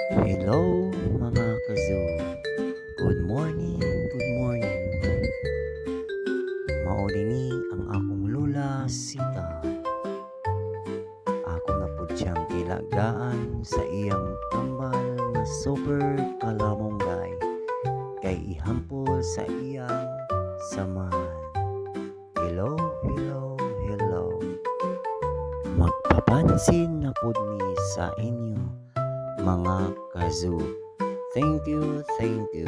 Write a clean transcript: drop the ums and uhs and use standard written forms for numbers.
Hello mga kazoo. Good morning, good morning. Mauni ni ang akong lula sita. Ako na pud siyang kilagaan sa iyang tambal nga super kalamonggay kay ihampol sa iyang samahan. Hello, hello, hello. Magpapansin na pud mi sa inyo mga kazoo. Thank you, thank you.